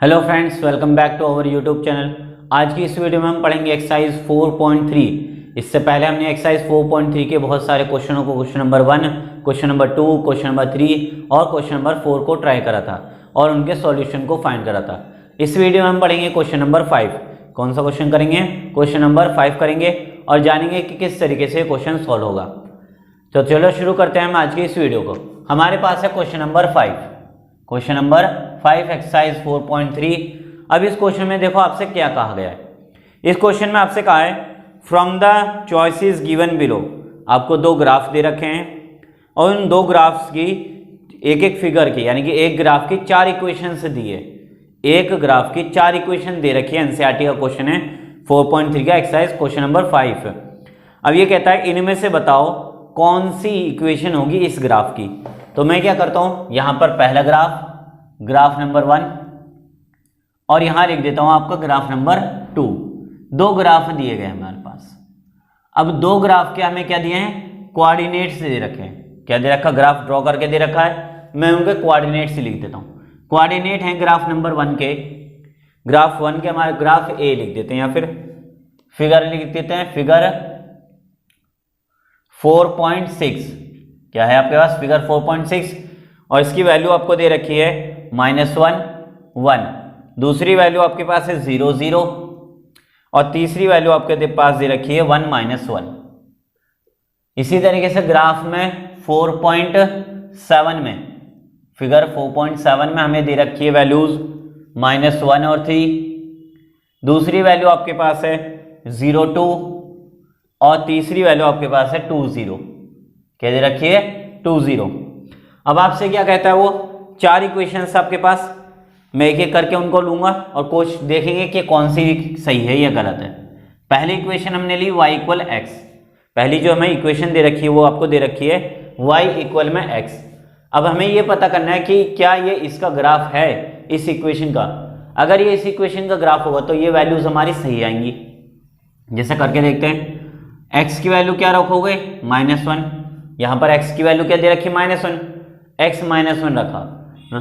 Hello friends, welcome back to our YouTube channel. आज की इस वीडियो में हम पढ़ेंगे एक्सरसाइज 4.3। इससे पहले हमने एक्सरसाइज 4.3 के बहुत सारे क्वेश्चनों को question number 1, question number 2, question number 3 और क्वेश्चन नंबर 4 को ट्राई करा था और उनके सॉल्यूशन को फाइंड करा था। इस वीडियो में हम पढ़ेंगे क्वेश्चन नंबर 5। कौन सा क्वेश्चन करेंगे? क्वेश्चन नंबर 5 करेंगे और जानेंगे कि किस तरीके से क्वेश्चन सॉल्व होगा। तो चलो शुरू करते हैं हम आज की इस वीडियो को। हमारे पास है question number 5। Question number 5 exercise 4.3। अब इस क्वेश्चन में देखो आपसे क्या कहा गया है। इस क्वेश्चन में आपसे कहा है from the choices given below. आपको दो ग्राफ दे रखे हैं और उन दो ग्राफ्स की एक एक फिगर की यानी कि एक ग्राफ की 4 इक्वेशंस दी है। एक ग्राफ की 4 इक्वेशन दे रखी है। एनसीईआरटी का क्वेश्चन है 4.3 का एक्सरसाइज क्वेश्चन नंबर 5। अब ये कहता है इनमें से बताओ कौन सी इक्वेशन होगी इस ग्राफ की। तो मैं क्या करता हूं, यहां पर पहला ग्राफ नंबर 1 और यहां लिख देता हूं आपका ग्राफ नंबर 2। दो ग्राफ दिए गए हमारे पास। अब दो ग्राफ के हमें क्या दिए हैं? कोऑर्डिनेट्स दे रखे हैं। क्या दे रखा? ग्राफ ड्रॉ करके दे रखा है। मैं उनके कोऑर्डिनेट्स लिख देता हूं। कोऑर्डिनेट हैं ग्राफ नंबर 1 के, ग्राफ 1 के हमारे ग्राफ ए लिख देते हैं या फिर फिगर लिख देते हैं। फिगर 4.6 क्या है आपके पास? फिगर 4.6 और इसकी वैल्यू आपको दे रखी है -1 1। दूसरी वैल्यू आपके पास है 0 0 और तीसरी वैल्यू आपके पास दे रखी है 1 -1। इसी तरीके से ग्राफ में 4.7 में, फिगर 4.7 में हमें दे रखी है वैल्यूज -1 और 3। दूसरी वैल्यू आपके पास है 0 2 और तीसरी वैल्यू आपके पास है 2 0। क्या दे रखी है? 2 0। अब आपसे क्या कहता है वो 4 इक्वेशंस आपके पास। मैं एक एक करके उनको लूंगा और कुछ देखेंगे कि कौन सी सही है या गलत है। पहली इक्वेशन हमने ली y = x। पहली जो हमें इक्वेशन दे रखी है वो आपको दे रखी है y = x। अब हमें ये पता करना है कि क्या ये इसका ग्राफ है इस इक्वेशन का। अगर ये इस इक्वेशन का ग्राफ होगा तो ये वैल्यूज हमारी सही आएंगी। जैसे करके देखते हैं। x की वैल्यू क्या रखोगे? -1। यहां पर x की वैल्यू क्या दे रखी है? -1। x -1 रखा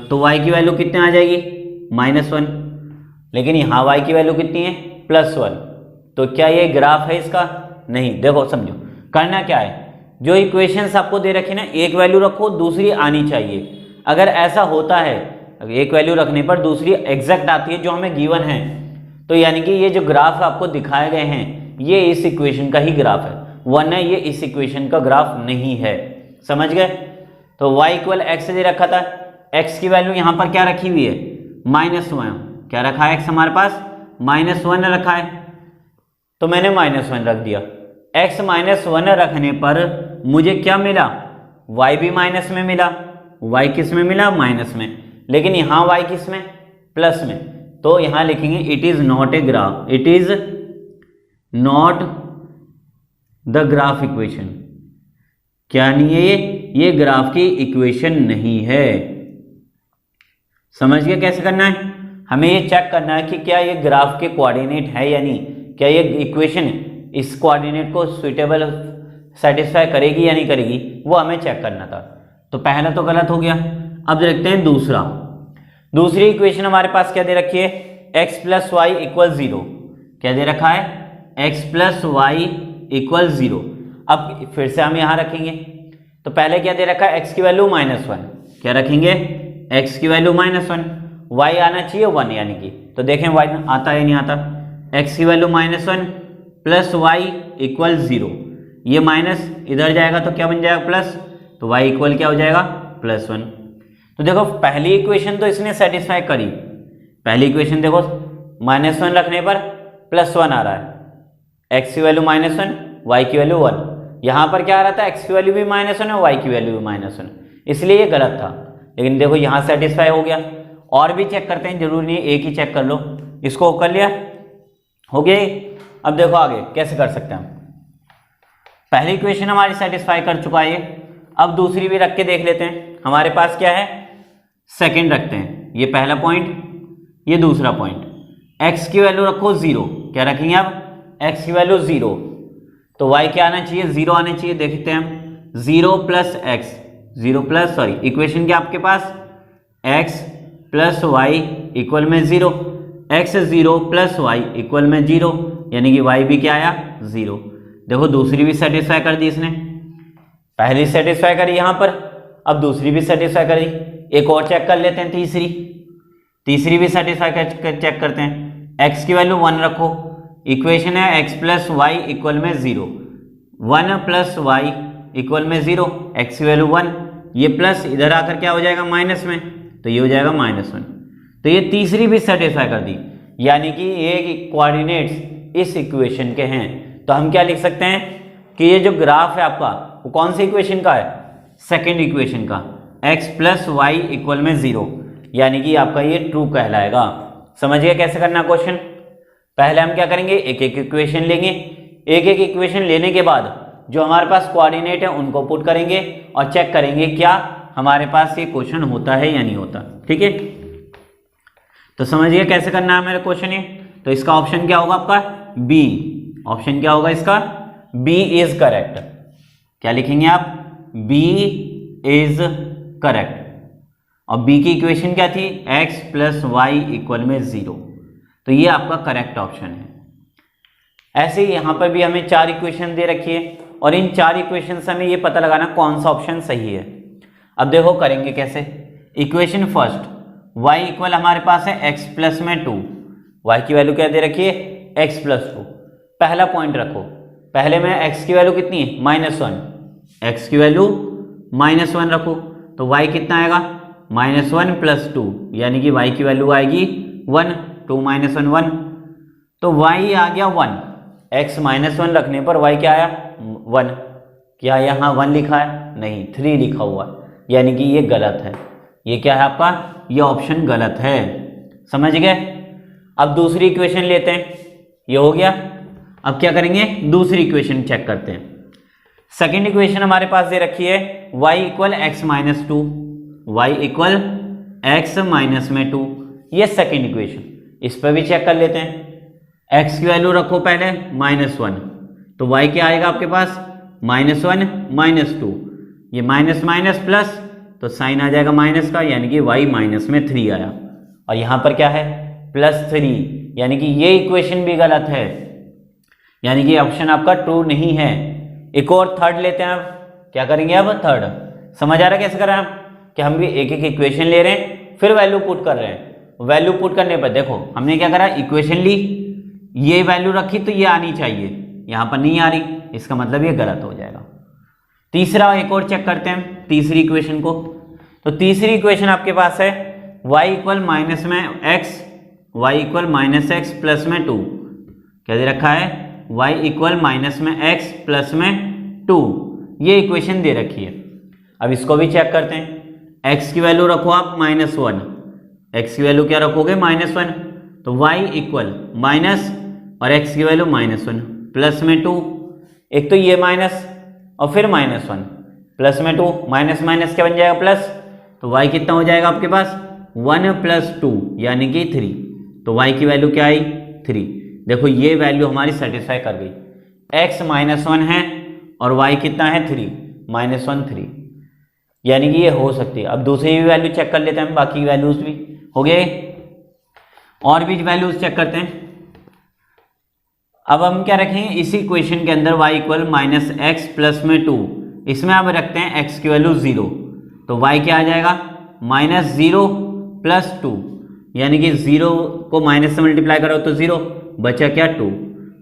तो y की वैल्यू कितने आ जाएगी? -1। लेकिन यहां y की वैल्यू कितनी है? +1। तो क्या ये ग्राफ है इसका? नहीं। देखो समझो करना क्या है। जो इक्वेशंस आपको दे रखी ना, एक वैल्यू रखो दूसरी आनी चाहिए। अगर ऐसा होता है, एक वैल्यू रखने पर दूसरी एग्जैक्ट आती है जो हमें गिवन है, तो यानी कि ये जो ग्राफ आपको दिखाए गए हैं ये इस इक्वेशन का ही ग्राफ है, वरना ये इस इक्वेशन का ग्राफ नहीं है। समझ गए? तो y = x दे रखा था। x की वैल्यू यहां पर क्या रखी हुई है? -1। क्या रखा है? x हमारे पास -1 रखा है तो मैंने -1 रख दिया। x -1 रखने पर मुझे क्या मिला? y भी माइनस में मिला। y किस में मिला? माइनस में। लेकिन यहां y किस में? प्लस में। तो यहां लिखेंगे it is not a graph, it is not the graph equation. क्या नहीं है ये ग्राफ की इक्वेशन नहीं है। समझ गए कैसे करना है? हमें ये चेक करना है कि क्या ये ग्राफ के कोऑर्डिनेट है या नहीं। क्या ये इक्वेशन इस कोऑर्डिनेट को सुइटेबल सेटिस्फाई करेगी या नहीं करेगी, वो हमें चेक करना था। तो पहला तो गलत हो गया। अब देखते हैं दूसरा। दूसरी इक्वेशन हमारे पास क्या दे रखी है? x + y = 0। क्या दे रखा है? x + y = 0। अब फिर से हम यहां रखेंगे तो पहले क्या दे रखा है? x की वैल्यू -1। क्या रखेंगे? x की वैल्यू -1, y आना चाहिए 1 यानी कि। तो देखें y आता है नहीं आता। x की वैल्यू -1 + y = 0। ये माइनस इधर जाएगा तो क्या बन जाएगा? प्लस। तो y इक्वल क्या हो जाएगा? +1। तो देखो पहली इक्वेशन तो इसने सेटिस्फाई करी। पहली इक्वेशन देखो -1 रखने पर +1 आ रहा है। x की वैल्यू -1, y की वैल्यू 1। यहां पर क्या आ रहा था? x की वैल्यू भी -1 और y की वैल्यू भी -1, इसलिए ये गलत था। लेकिन देखो यहां सेटिस्फाई हो गया। और भी चेक करते हैं, जरूरी नहीं एक ही चेक कर लो। इसको कर लिया, हो गया। अब देखो आगे कैसे कर सकते हैं हम। पहली इक्वेशन हमारी सेटिस्फाई कर चुका है। अब दूसरी भी रख के देख लेते हैं। हमारे पास क्या है? सेकंड रखते हैं। ये पहला पॉइंट, ये दूसरा पॉइंट। x की वैल्यू रखो 0। क्या रखेंगे अब? x की वैल्यू 0 तो y क्या आना चाहिए? 0 आना चाहिए। देखते हैं हम 0 + x, 0 प्लस इक्वेशन क्या आपके पास? x + y इक्वल में 0, x 0 प्लस वाई इक्वल में 0, यानी कि y भी क्या आया 0। देखो दूसरी भी सेटिस्फाई कर दी इसने, पहली सेटिस्फाई करी यहां पर, अब दूसरी भी सेटिस्फाई करी। एक और चेक कर लेते हैं, तीसरी भी सेटिस्फाई चेक करते हैं। x की वैल्यू 1 रखो, इक्वेशन है x प्लस वाई इक्वल में 0, 1 प्लस वाई इक्वल में 0, x की वैल्यू 1, ये प्लस इधर आकर क्या हो जाएगा माइनस में, तो ये हो जाएगा -1। तो ये तीसरी भी सेटिस्फाई कर दी, यानी कि ये कोऑर्डिनेट्स इस इक्वेशन के हैं। तो हम क्या लिख सकते हैं कि ये जो ग्राफ है आपका वो कौन सी इक्वेशन का है, सेकेंड इक्वेशन का, x प्लस वाई इक्वल में 0, यानी कि आपका ये ट्रू कहलाएगा। समझिए कैसे करना क्वेश्चन। पहले हम क्या करेंगे, एक एक इक्वेशन लेंगे, एक एक इक्वेशन लेने के बाद जो हमारे पास कोऑर्डिनेट है उनको पुट करेंगे और चेक करेंगे क्या हमारे पास ये क्वेश्चन होता है या नहीं होता। ठीक है, तो समझिए कैसे करना है मेरे क्वेश्चन ये। तो इसका ऑप्शन क्या होगा आपका, बी। ऑप्शन क्या होगा इसका, बी इज करेक्ट। क्या लिखेंगे आप, बी इज करेक्ट। और बी की इक्वेशन क्या थी, x प्लस वाई इक्वल में 0, तो ये आपका करेक्ट ऑप्शन है। ऐसे ही यहां पर भी हमें 4 इक्वेशन दे रखी है और इन 4 इक्वेशन से हमें ये पता लगाना कौन सा ऑप्शन सही है। अब देखो करेंगे कैसे। इक्वेशन फर्स्ट, y इक्वल हमारे पास है x प्लस में 2, y की वैल्यू क्या दे रखी है, x प्लस 2। पहला पॉइंट रखो, पहले में x की वैल्यू कितनी है, -1, x की वैल्यू -1 रखो, तो y कितना आएगा, -1 प्लस 2, यानी कि y की वैल्यू आएगी 1, 2 - 1 1, तो y आ गया 1। x -1 रखने पर y क्या आया 1। क्या यहाँ 1 लिखा है, नहीं 3 लिखा हुआ है, यानी कि ये गलत है। ये क्या है आपका, ये ऑप्शन गलत है। समझ गए। अब दूसरी इक्वेशन लेते हैं, ये हो गया। अब क्या करेंगे, दूसरी इक्वेशन चेक करते हैं। सेकेंड इक्वेशन हमारे पास दे रखी है y equal x minus 2, y equal x minus में 2, ये सेकेंड इक्वेशन। इस पर भी चेक कर लेते हैं। x की वैल्यू रखो पहले -1, तो y क्या आएगा आपके पास, -1 - 2, ये माइनस माइनस प्लस, तो साइन आ जाएगा माइनस का, यानी कि y माइनस में 3 आया। और यहां पर क्या है, +3, यानी कि ये इक्वेशन भी गलत है, यानी कि ऑप्शन आपका ट्रू नहीं है। एक और थर्ड लेते हैं। अब क्या करेंगे, अब थर्ड। समझ आ रहा है कैसे करें हम, कि हम भी एक एक इक्वेशन ले रहे हैं फिर वैल्यू पुट कर रहे हैं। वैल्यू पुट करने पर देखो हमने क्या करा, इक्वेशन ली, ये वैल्यू रखी तो ये आनी चाहिए, यहां पर नहीं आ रही, इसका मतलब ये गलत हो जाएगा। तीसरा एक और चेक करते हैं, तीसरी इक्वेशन को। तो तीसरी इक्वेशन आपके पास है y इक्वल माइनस में x, y equal -x plus में 2। क्या दे रखा है, y इक्वल माइनस में x प्लस में 2, ये इक्वेशन दे रखी है। अब इसको भी चेक करते हैं। x की वैल्यू रखो आप -1, x की वैल्यू क्या रखोगे, -1, तो y इक्वल माइनस और x की वैल्यू -1 प्लस में 2, एक तो ये माइनस और फिर -1 प्लस में 2, माइनस माइनस क्या बन जाएगा प्लस, तो y कितना हो जाएगा आपके पास 1 + 2 यानी कि 3, तो y की वैल्यू क्या आई 3। देखो ये वैल्यू हमारी सेटिस्फाई कर गई, x -1 है और y कितना है 3, -1 3, यानी कि ये हो सकती है। अब दूसरी भी वैल्यू चेक कर लेते हैं, बाकी वैल्यूज भी हो गए, और भी वैल्यूज चेक करते हैं। अब हम क्या रखेंगे, इसी इक्वेशन के अंदर y इक्वल -x प्लस में 2, इसमें अब रखते हैं x की वैल्यू 0, तो y क्या आ जाएगा -0 प्लस 2, यानी कि 0 को माइनस से मल्टीप्लाई करो तो 0, बचा क्या 2।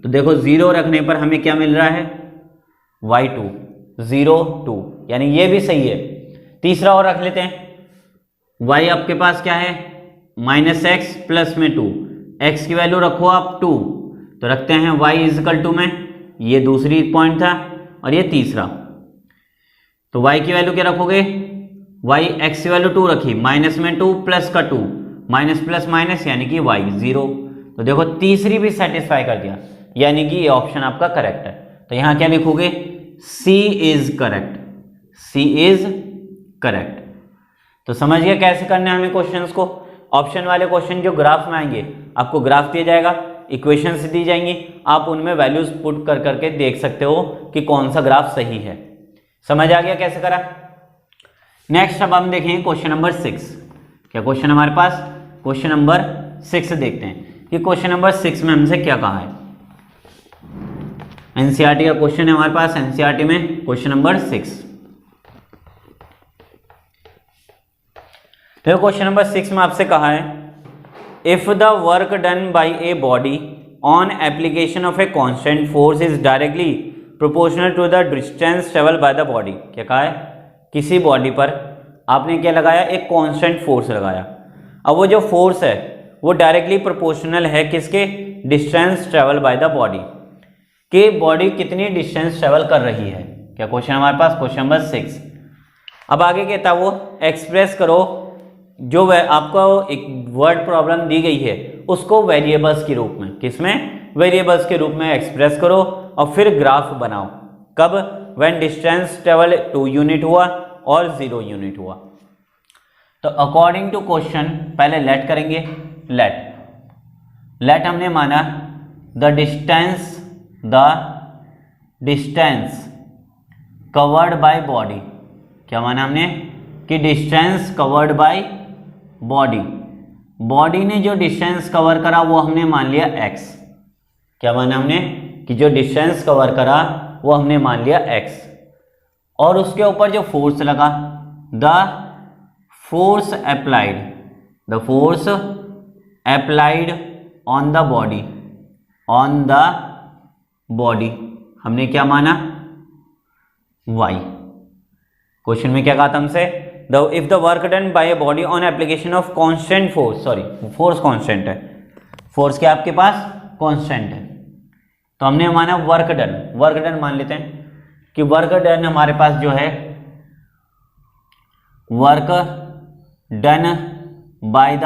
तो देखो 0 रखने पर हमें क्या मिल रहा है, y2 0 2, यानी ये भी सही है। तीसरा और रख लेते हैं, y आपके पास क्या है -x प्लस में 2, x की वैल्यू रखो आप 2, तो रखते हैं y इजकल टू में, ये दूसरी पॉइंट था और ये तीसरा, तो y की वैल्यू क्या रखोगे, y x की वैल्यू 2 रखी, माइनस में 2 प्लस का 2, माइनस प्लस माइनस यानी कि y 0। तो देखो तीसरी भी सेटिस्फाई कर दिया, यानी कि ये ऑप्शन आपका करेक्ट है। तो यहां क्या लिखोगे, C is correct, C is correct. तो समझिए कैसे करना है हमें क्वेश्चंस को। ऑप्शन वाले क्वेश्चन जो ग्राफ में आएंगे, आपको ग्राफ दिया जाएगा, इक्वेशंस दी जाएंगी, आप उनमें वैल्यूज पुट कर करके देख सकते हो कि कौन सा ग्राफ सही है। समझ आ गया कैसे करा। नेक्स्ट अब हम देखेंगे क्वेश्चन नंबर 6। क्या क्वेश्चन हमारे पास, क्वेश्चन नंबर 6 देखते हैं कि क्वेश्चन नंबर 6 में हमसे क्या कहा है। एनसीईआरटी का क्वेश्चन है हमारे पास, एनसीईआरटी में क्वेश्चन नंबर 6। तो क्वेश्चन नंबर 6 में आपसे कहा है if the work done by a body on application of a constant force is directly proportional to the distance travel by the body. क्या कहा है, किसी बॉडी पर आपने क्या लगाया, एक कांस्टेंट फोर्स लगाया। अब वो जो फोर्स है वो डायरेक्टली प्रोपोर्शनल है किसके, distance travel by the body, कि बॉडी कितनी डिस्टेंस ट्रेवल कर रही है। क्या क्वेश्चन हमारे पास, क्वेश्चन नंबर 6। अब आगे कहता है वो एक्सप्रेस करो, जो आपको एक वर्ड प्रॉब्लम दी गई है उसको वेरिएबल्स के रूप में, किसमें, वेरिएबल्स के रूप में एक्सप्रेस करो और फिर ग्राफ बनाओ। कब, व्हेन डिस्टेंस ट्रेवल 2 यूनिट हुआ और 0 यूनिट हुआ। तो अकॉर्डिंग टू क्वेश्चन पहले लेट करेंगे। लेट हमने माना the distance covered by body. क्या माना हमने, कि distance covered by body, body ने जो डिस्टेंस कवर करा वो हमने मान लिया x। क्या माना हमने, कि जो डिस्टेंस कवर करा वो हमने मान लिया x, और उसके ऊपर जो फोर्स लगा, the force applied on the body, हमने क्या माना, y। क्वेश्चन में क्या कहा था हमसे, if the work done by a body on application of constant force, force constant है, फोर्स क्या आपके पास कांस्टेंट है, तो हमने माना वर्क डन मान लेते हैं कि वर्क डन हमारे पास जो है, work done by the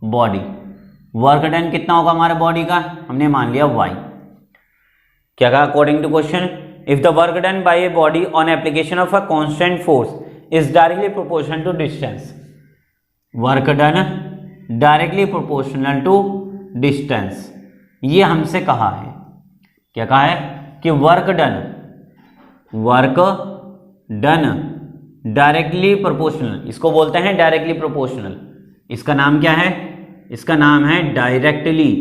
body, work done कितना होगा हमारे बॉडी का, हमने मान लिया y। क्या कहा, according to question if the work done by a body on application of a constant force is directly proportional to distance, work done directly proportional to distance, ये हमसे कहा है। क्या कहा है कि वर्क डन डायरेक्टली प्रोपोर्शनल, इसको बोलते हैं डायरेक्टली प्रोपोर्शनल। इसका नाम क्या है, इसका नाम है डायरेक्टली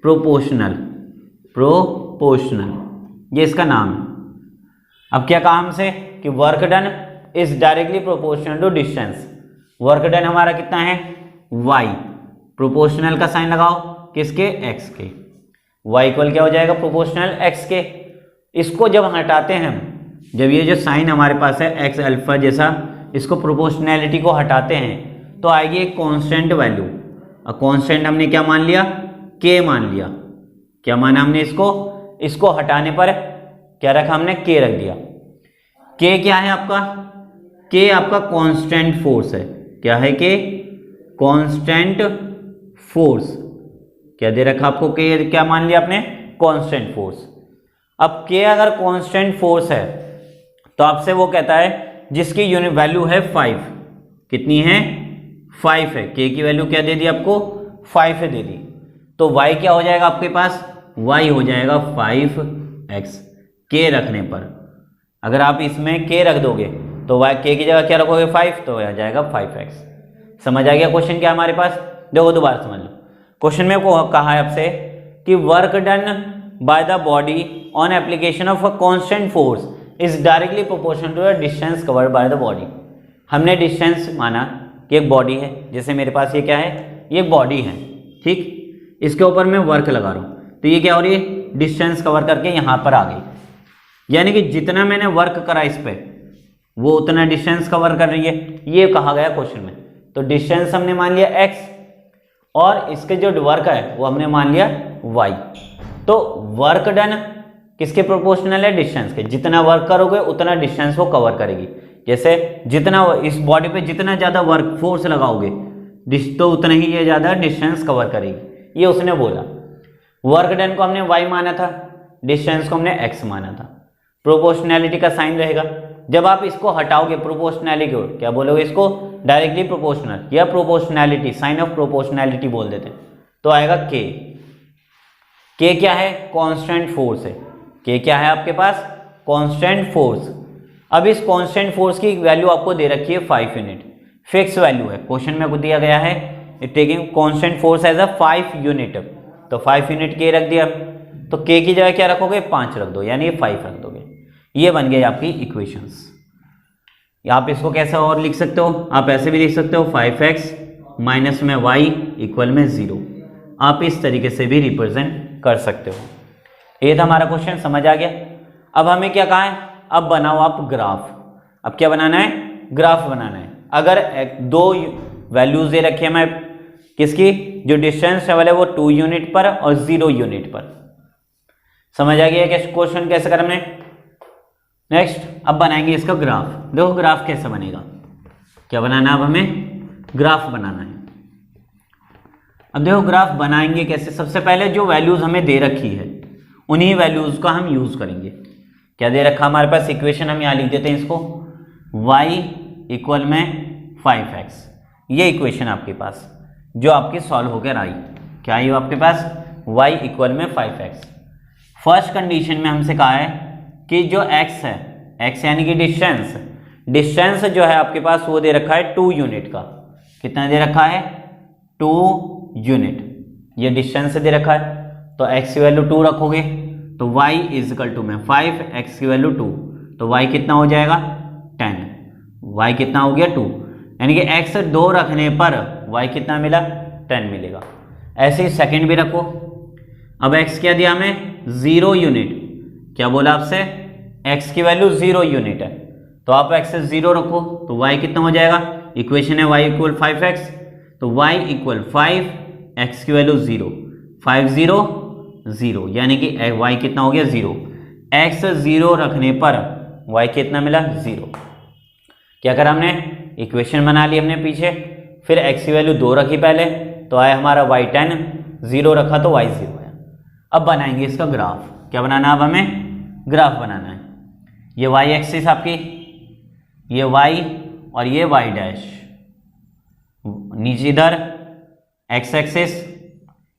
प्रोपोर्शनल, ये इसका नाम है। अब क्या कहा हमसे कि work done is directly proportional to distance, work done हमारा कितना है y, प्रोपोर्शनल का साइन लगाओ किसके, x के, y इक्वल क्या हो जाएगा, प्रोपोर्शनल x के। इसको जब हटाते हैं हम, जब ये जो साइन हमारे पास है x अल्फा जैसा, इसको प्रोपोर्शनैलिटी को हटाते हैं तो आएगी एक कांस्टेंट वैल्यू, और कांस्टेंट हमने क्या मान लिया, k मान लिया। क्या माना हमने, इसको हटाने पर क्या रखा हमने, k रख दिया। k क्या है आपका, k आपका कांस्टेंट फोर्स है। क्या है k, कांस्टेंट फोर्स। क्या दे रखा आपको, k क्या मान लिया आपने, कांस्टेंट फोर्स। अब k अगर कांस्टेंट फोर्स है तो आपसे वो कहता है जिसकी यूनिट वैल्यू है 5, कितनी है, 5 है। k की वैल्यू क्या दे दी आपको, 5 दे दी। तो y क्या हो जाएगा आपके पास, y हो जाएगा 5x, k रखने पर। अगर आप इसमें k रख दोगे तो y k की जगह क्या रखोगे, 5, तो आ जाएगा 5x। समझ आ गया क्वेश्चन क्या हमारे पास, देखो दोबारा समझ लो। क्वेश्चन में को कहा है आपसे कि work done by the body on application of a constant force is directly proportional to the distance covered by the body. हमने डिस्टेंस माना कि एक बॉडी है, जैसे मेरे पास ये क्या है, ये एक बॉडी है, ठीक, इसके ऊपर मैं वर्क लगा रहा हूँ, तो ये क्या हो रही है, डिस्टेंस कवर करके यहाँ पर आ गई, यानी कि जितना मैंने वर्क करा इस पे वो उतना डिस्टेंस कवर कर रही है, ये कहा गया क्वेश्चन में। तो डिस्टेंस हमने मान लिया x और इसके जो वर्क है वो हमने मान लिया y। तो वर्क डन किसके प्रोपोर्शनल है, डिस्टेंस के, जितना वर्क करोगे उतना डिस्टेंस वो कवर करेगी। जैसे जितना इस बॉडी पे जितना ज़्यादा वर्क फोर्स लगाओगे तो उतना ही ये ज़्यादा डिस्टेंस कवर करेगी, ये उसने बोला। वर्क डन को हमने y माना था, डिस्टेंस को हमने x माना था। प्रोपोर्शनैलिटी का साइन रहेगा, जब आप इसको हटाओगे प्रोपोर्शनैलिटी को क्या बोलोगे, इसको डायरेक्टली प्रोपोर्शनल या प्रोपोर्शनैलिटी, साइन ऑफ प्रोपोर्शनैलिटी बोल देते हैं, तो आएगा k। k क्या है, कांस्टेंट फोर्स है। k क्या है आपके पास, कांस्टेंट फोर्स। अब इस कांस्टेंट फोर्स की वैल्यू आपको दे रखी है 5 यूनिट, फिक्स वैल्यू है, क्वेश्चन में को दिया गया है taking constant force as a 5 unit, तो 5 यूनिट के रख दिया, तो के की जगह क्या रखोगे 5 रख दो, यानी 5 रख दोगे। ये बन गई आपकी इक्वेशंस। आप इसको कैसे और लिख सकते हो, आप ऐसे भी लिख सकते हो 5x माइनस में y इक्वल में 0, आप इस तरीके से भी रिप्रेजेंट कर सकते हो। ये था हमारा क्वेश्चन, समझ आ गया। अब हमें क्या कहा है, अब बनाओ आप ग्राफ। अब क्या बनाना है, ग्राफ बनाना है। अगर दो वैल्यूज दे रखी है मैं किसकी, जो डिस्टेंस ट्रेवल है वो 2 यूनिट पर और 0 यूनिट पर। समझ आ गया क्या क्वेश्चन कैसे करना है। नेक्स्ट अब बनाएंगे इसका ग्राफ। देखो ग्राफ कैसे बनेगा, क्या बनाना है, अब हमें ग्राफ बनाना है। अब देखो ग्राफ बनाएंगे कैसे, सबसे पहले जो वैल्यूज हमें दे रखी है उन्हीं वैल्यूज का हम यूज करेंगे। क्या दे रखा हमारे पास इक्वेशन, हम यहाँ लिख देते हैं इसको y इक्वल में 5x, ये इक्वेशन आपके पास जो आपकी सॉल्व होकर आई, क्या आई आपके पास y इक्वल में 5x। फर्स्ट कंडीशन में हमसे कहा है कि जो x है, x यानी कि डिस्टेंस जो है आपके पास वो दे रखा है 2 यूनिट का। कितना दे रखा है 2 यूनिट, ये डिस्टेंस दे रखा है, तो x की वैल्यू 2 रखोगे तो y इज इक्वल टू में 5, x की वैल्यू 2, तो y कितना हो जाएगा 10, y कितना हो गया 2, यानी कि x 2 रखने पर y कितना मिला 10 मिलेगा। ऐसे ही सेकंड भी रखो। अब x क्या दिया हमें 0 यूनिट, क्या बोला आपसे x की वैल्यू 0 यूनिट है, तो आप x 0 रखो तो y कितना हो जाएगा, इक्वेशन है y इक्वल 5x, तो y इक्वल 5, x की वैल्यू 0, 5 0 0, यानी कि y कितना हो गया 0, x 0 रखने पर y कितना मिला 0। क्या करा हमने, इक्वेशन बना ली हमने पीछे, फिर x की वैल्यू 2 रखी पहले, तो आया हमारा y 10, 0 रखा तो y 0 है। अब बनाएंगे इसका ग्राफ। क्या बनाना है, अब हमें ग्राफ बनाना है। ये y एक्सिस आपकी, ये y और ये y डैश, नीचे इधर x एक्सिस,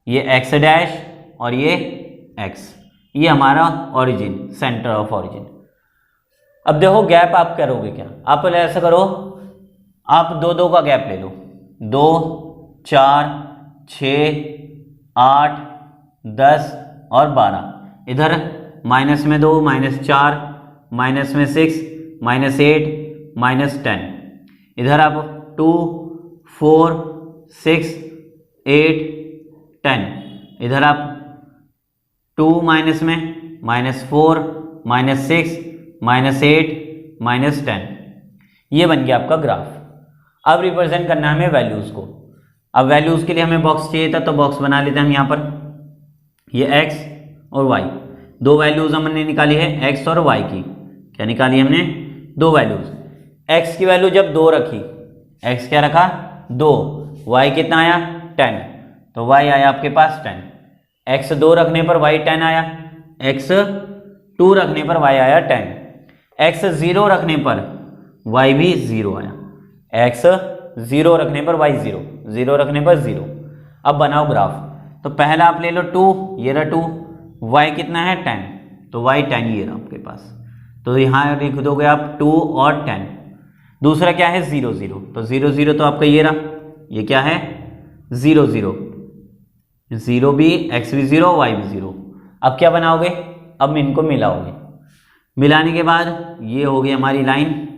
ये x डैश और ये x, ये हमारा ओरिजिन, सेंटर ऑफ ओरिजिन। अब देखो गैप आप करोगे क्या, आप ऐसा करो, आप 2 2 का गैप ले लो, 2 4 6 8 10 और 12, इधर माइनस में 2 -4 -6 -8 -10, इधर आप 2 4 6 8 10, इधर आप 2 माइनस में -4 -6 -8 -10, ये बन गया आपका ग्राफ। अब रिप्रेजेंट करना है हमें वैल्यूज को। अब वैल्यूज के लिए हमें बॉक्स चाहिए था, तो बॉक्स बना लेते हैं हम यहाँ पर। ये x और y, 2 वैल्यूज हमने निकाली है x और y की। क्या निकाली हमने, 2 वैल्यूज। x की वैल्यू जब 2 रखी, x क्या रखा 2, y कितना आया 10, तो y आया आपके पास 10, x 2 रखने पर y 10 आया, x 2 रखने पर y आया 10, x 0 रखने पर y भी 0 आया, x 0 रखने पर y 0, 0 रखने पर 0। अब बनाओ ग्राफ। तो पहला आप ले लो 2, ये रहा 2, y कितना है 10, तो y 10 ये रहा आपके पास, तो यहाँ लिख दोगे आप 2 और 10। दूसरा क्या है 0 0, तो 0 0 तो आपका ये रहा, ये क्या है 0 0, 0 भी, x भी 0 y भी 0। अब क्या बनाओगे, अब इनको मिलाओगे, मिलाने के बाद ये हो गई हमारी लाइन,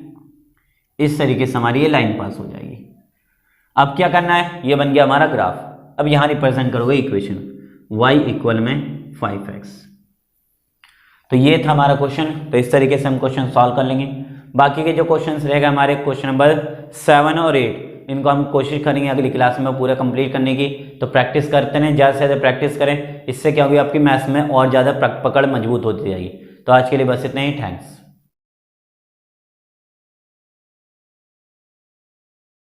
इस तरीके से हमारी ये लाइन पास हो जाएगी। अब क्या करना है, ये बन गया हमारा ग्राफ। अब यहाँ रिप्रेजेंट करोगे इक्वेशन y इक्वल में 5x। तो ये था हमारा क्वेश्चन। तो इस तरीके से हम क्वेश्चन सॉल्व कर लेंगे। बाकी के जो क्वेश्चंस रहेगा हमारे क्वेश्चन नंबर 7 और 8, इनको हम कोशिश करेंगे अगली क्लास में पूरा कंप्लीट करने की। तो प्रैक्टिस करते रहें, ज़्यादा से ज़्यादा प्रैक्टिस करें, इससे क्या होगी आपकी मैथ्स में और ज़्यादा पकड़ मजबूत होती जाएगी। तो आज के लिए बस इतना ही, थैंक्स।